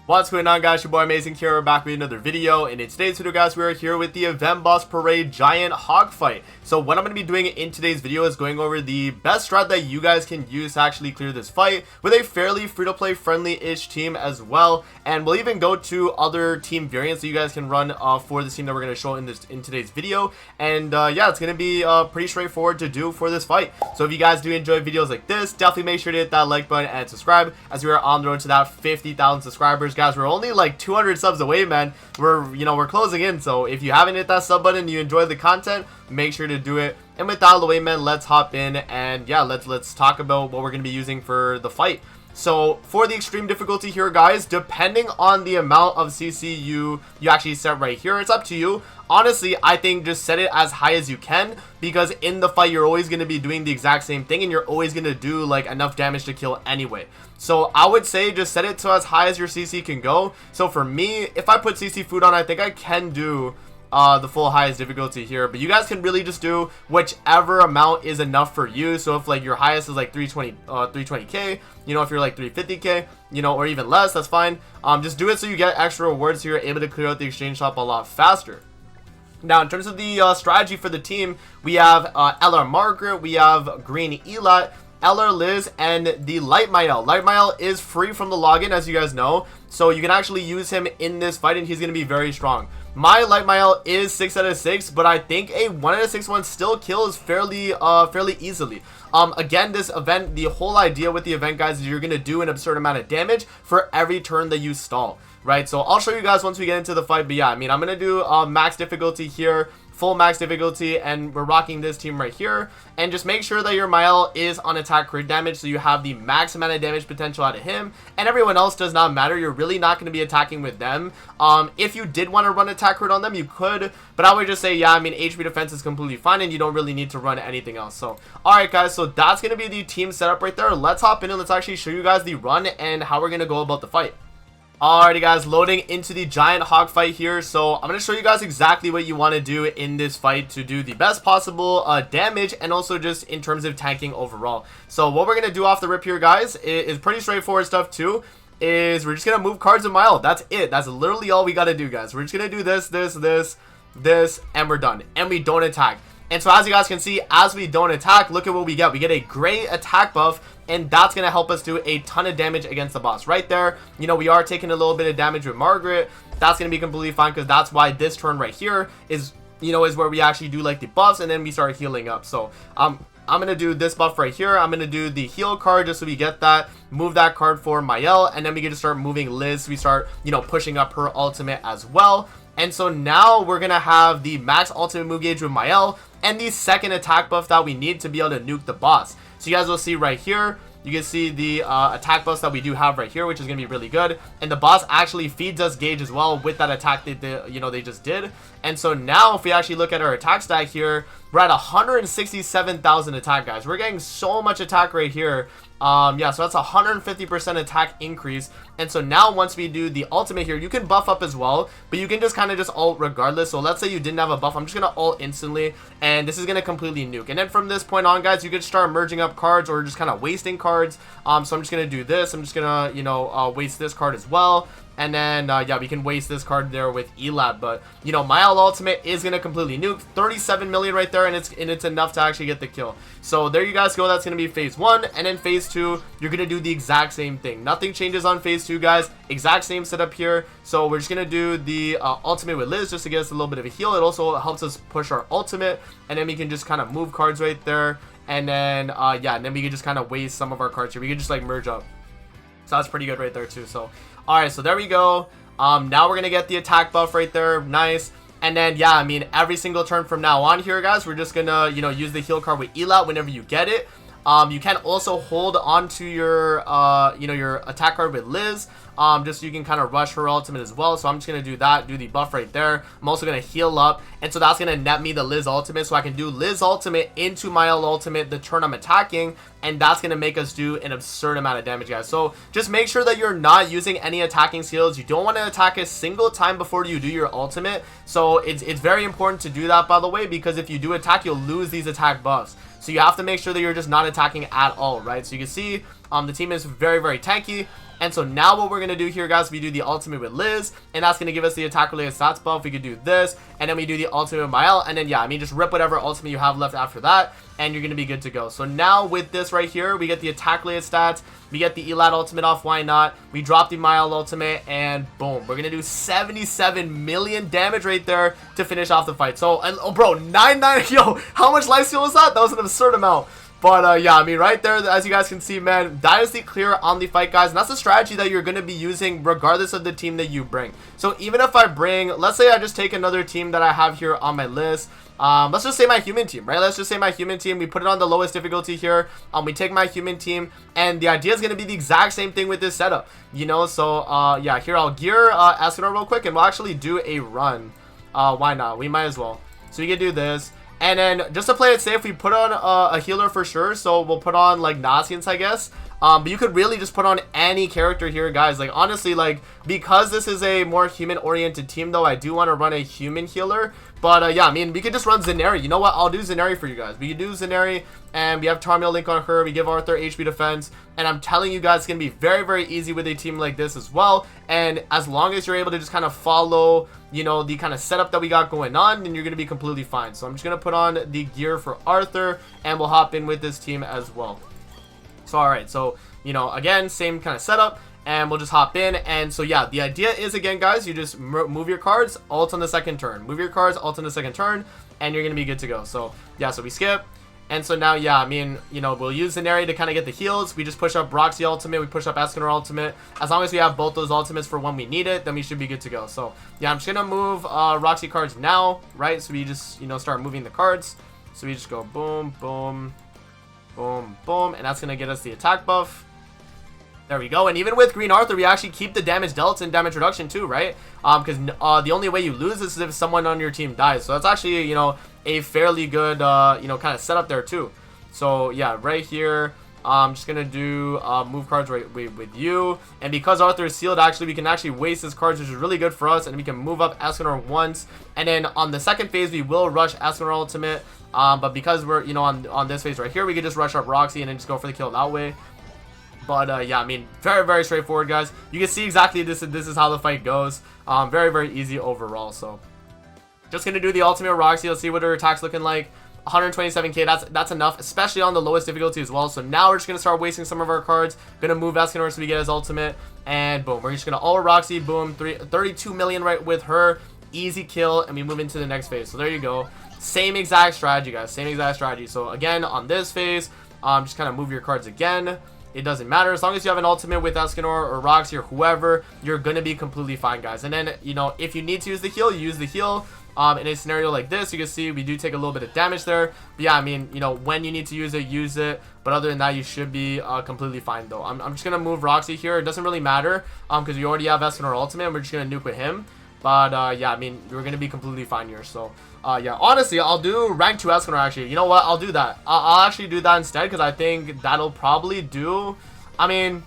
What's going on, guys? Your boy Amazing here. We're back with another video, and in today's video, guys, we are here with the Event Boss Parade Giant Hog Fight. So what I'm going to be doing in today's video is going over the best strat that you guys can use to actually clear this fight with a fairly free-to-play friendly-ish team as well. And we'll even go to other team variants that you guys can run for this team that we're going to show in today's video. And yeah, it's going to be pretty straightforward to do for this fight. So if you guys do enjoy videos like this, definitely make sure to hit that like button and subscribe, as we are on the road to that 50,000 subscribers. Guys, we're only like 200 subs away, man. We're closing in, so if you haven't hit that sub button and you enjoy the content, make sure to do it. And with that out of the way, man, let's hop in and yeah, let's talk about what we're going to be using for the fight. So for the extreme difficulty here, guys, depending on the amount of CC you actually set right here, it's up to you. Honestly, I think just set it as high as you can, because in the fight you're always going to be doing the exact same thing and you're always going to do like enough damage to kill anyway. So I would say just set it to as high as your CC can go. So for me, if I put CC food on, I think I can do the full highest difficulty here, but you guys can really just do whichever amount is enough for you. So if like your highest is like 320k, you know, if you're like 350k, you know, or even less, that's fine. Just do it so you get extra rewards, so you're able to clear out the exchange shop a lot faster. Now, in terms of the strategy for the team, we have LR Margaret, we have Green Elat, LR Liz, and the Light Mael. Light Mael is free from the login, as you guys know, so you can actually use him in this fight and he's going to be very strong. My Light Mael is 6 out of 6, but I think a 1 out of 6 one still kills fairly easily. Again, this event, the whole idea with the event, guys, is you're going to do an absurd amount of damage for every turn that you stall, right? So I'll show you guys once we get into the fight, but yeah, I mean, I'm going to do max difficulty here, full max difficulty, and we're rocking this team right here. And just make sure that your Mael is on attack crit damage, so you have the max amount of damage potential out of him, and everyone else does not matter. You're really not going to be attacking with them. If you did want to run attack crit on them, you could, but I would just say, yeah, I mean, HP defense is completely fine and you don't really need to run anything else. So alright, guys, so that's going to be the team setup right there. Let's hop in and let's actually show you guys the run and how we're going to go about the fight. Alrighty, guys, loading into the giant hog fight here. So I'm going to show you guys exactly what you want to do in this fight to do the best possible damage, and also just in terms of tanking overall. So what we're going to do off the rip here, guys, is pretty straightforward stuff too. Is we're just going to move cards a mile. That's it. That's literally all we got to do, guys. We're just going to do this, and we're done. And we don't attack. And so as you guys can see, as we don't attack, look at what we get. We get a great attack buff, and that's going to help us do a ton of damage against the boss right there. You know, we are taking a little bit of damage with Margaret. That's going to be completely fine, because that's why this turn right here is, you know, is where we actually do like the buffs, and then we start healing up. So I'm going to do this buff right here. I'm going to do the heal card just so we get that. Move that card for Mael, and then we can just start moving Liz. We start, you know, pushing up her ultimate as well. And so now we're going to have the max ultimate move gauge with Mael and the second attack buff that we need to be able to nuke the boss. So you guys will see right here, you can see the attack buffs that we do have right here, which is going to be really good. And the boss actually feeds us gauge as well with that attack that they just did. And so now if we actually look at our attack stack here, we're at 167,000 attack, guys. We're getting so much attack right here. Yeah, so that's 150% attack increase. And so now once we do the ultimate here, you can buff up as well, but you can just kind of just ult regardless. So let's say you didn't have a buff, I'm just gonna ult instantly, and this is gonna completely nuke. And then from this point on, guys, you could start merging up cards or just kind of wasting cards. So I'm just gonna do this. I'm just gonna, you know, waste this card as well. And then, yeah, we can waste this card there with Elab. But, you know, Mael ultimate is going to completely nuke. 37 million right there, and it's enough to actually get the kill. So there you guys go. That's going to be phase 1. And then phase 2, you're going to do the exact same thing. Nothing changes on phase 2, guys. Exact same setup here. So we're just going to do the ultimate with Liz just to get us a little bit of a heal. It also helps us push our ultimate. And then we can just kind of move cards right there. And then, yeah, and then we can just kind of waste some of our cards here. We can just, like, merge up. So that's pretty good right there too. So alright, so there we go. Now we're gonna get the attack buff right there. Nice. And then, yeah, I mean, every single turn from now on here, guys, we're just gonna, you know, use the heal card with Elat whenever you get it. You can also hold on to your, you know, your attack card with Liz, just so you can kind of rush her ultimate as well. So I'm just going to do that, do the buff right there. I'm also going to heal up, and so that's going to net me the Liz ultimate, so I can do Liz ultimate into Mael ultimate the turn I'm attacking, and that's going to make us do an absurd amount of damage, guys. So just make sure that you're not using any attacking skills. You don't want to attack a single time before you do your ultimate. So it's very important to do that, by the way, because if you do attack, you'll lose these attack buffs. So you have to make sure that you're just not attacking at all, right? So you can see the team is very, very tanky. And so now what we're going to do here, guys, we do the ultimate with Liz, and that's going to give us the attack related stats buff. We could do this, and then we do the ultimate with Mael, and then, yeah, I mean, just rip whatever ultimate you have left after that, and you're going to be good to go. So now with this right here, we get the attack related stats, we get the Elad ultimate off, why not? We drop the Mael ultimate, and boom, we're going to do 77 million damage right there to finish off the fight. So, and, oh, bro, 99, yo, how much life steal was that? That was an absurd amount. But, yeah, I mean, right there, as you guys can see, man, Dynasty clear on the fight, guys. And that's a strategy that you're going to be using regardless of the team that you bring. So, even if I bring, let's say I just take another team that I have here on my list. Let's just say my human team, right? Let's just say my human team. We put it on the lowest difficulty here. We take my human team. And the idea is going to be the exact same thing with this setup, you know? So, yeah, here I'll gear Escanor real quick. And we'll actually do a run. Why not? We might as well. So, we can do this. And then, just to play it safe, we put on a healer for sure. So, we'll put on, like, Nasians, I guess. But you could really just put on any character here, guys. Like, honestly, like, because this is a more human-oriented team, though, I do want to run a human healer. But, yeah, I mean, we could just run Zenari. You know what? I'll do Zenari for you guys. We could do Zenari, and we have Tarmiel Link on her. We give Arthur HP defense. And I'm telling you guys, it's going to be very, very easy with a team like this as well. And as long as you're able to just kind of follow, you know, the kind of setup that we got going on, then you're going to be completely fine. So I'm just going to put on the gear for Arthur, and we'll hop in with this team as well. So, alright, so, you know, again, same kind of setup, and we'll just hop in. And so, yeah, the idea is, again, guys, you just move your cards, ult on the second turn. Move your cards, ult on the second turn, and you're going to be good to go. So, yeah, so we skip. And so now, yeah, I mean, you know, we'll use Zenari to kind of get the heals. We just push up Roxy ultimate, we push up Escanor ultimate. As long as we have both those ultimates for when we need it, then we should be good to go. So, yeah, I'm just going to move Roxy cards now, right? So we just, you know, start moving the cards. So we just go boom, boom, boom, boom, and that's going to get us the attack buff. There we go. And even with Green Arthur, we actually keep the damage dealt and damage reduction too, right? Because the only way you lose is if someone on your team dies. So that's actually, you know, a fairly good, you know, kind of setup there too. So, yeah, right here, I'm just going to do move cards right with you. And because Arthur is sealed, actually, we can actually waste his cards, which is really good for us. And we can move up Escanor once. And then on the second phase, we will rush Escanor ultimate. But because we're, you know, on this phase right here, we could just rush up Roxy and then just go for the kill that way. But, yeah, I mean, very, very straightforward, guys. You can see exactly this is how the fight goes. Very, very easy overall. So, just going to do the ultimate Roxy. Let's see what her attack's looking like. 127k, that's enough, especially on the lowest difficulty as well. So, now we're just going to start wasting some of our cards. Going to move Escanor so we get his ultimate. And, boom, we're just going to ult Roxy. Boom, 32 million right with her. Easy kill, and we move into the next phase. So, there you go. Same exact strategy, guys. Same exact strategy. So, again, on this phase, just kind of move your cards again. It doesn't matter. As long as you have an ultimate with Escanor or Roxy or whoever, you're going to be completely fine, guys. And then, you know, if you need to use the heal, you use the heal. In a scenario like this, you can see we do take a little bit of damage there. But yeah, I mean, you know, when you need to use it, use it. But other than that, you should be completely fine, though. I'm just going to move Roxy here. It doesn't really matter because we already have Escanor ultimate, and we're just going to nuke with him. But, yeah, I mean, you're going to be completely fine here. So, yeah, honestly, I'll do rank 2 Escanor, actually. You know what? I'll do that. I'll actually do that instead because I think that'll probably do... I mean,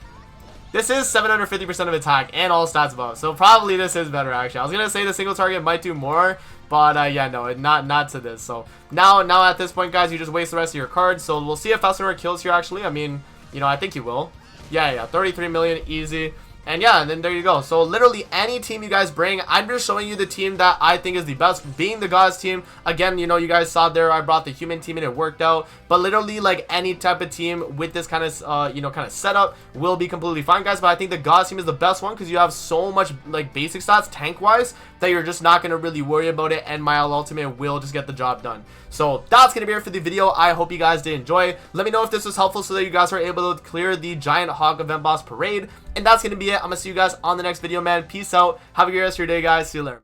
this is 750% of attack and all stats buff, so probably this is better, actually. I was going to say the single target might do more, but, yeah, no, not to this. So, now at this point, guys, you just waste the rest of your cards. So, we'll see if Escanor kills here, actually. I mean, you know, I think he will. Yeah, 33 million, easy. And yeah, and then there you go. So literally any team you guys bring, I'm just showing you the team that I think is the best, being the Gods team. Again, you know, you guys saw there, I brought the human team and it worked out. But literally like any type of team with this kind of, you know, kind of setup will be completely fine, guys. But I think the Gods team is the best one because you have so much like basic stats tank-wise that you're just not going to really worry about it. And my ultimate will just get the job done. So that's going to be it for the video. I hope you guys did enjoy. Let me know if this was helpful so that you guys are able to clear the Giant Hog Event Boss Parade. And that's going to be it. I'm going to see you guys on the next video, man. Peace out. Have a great rest of your day, guys. See you later.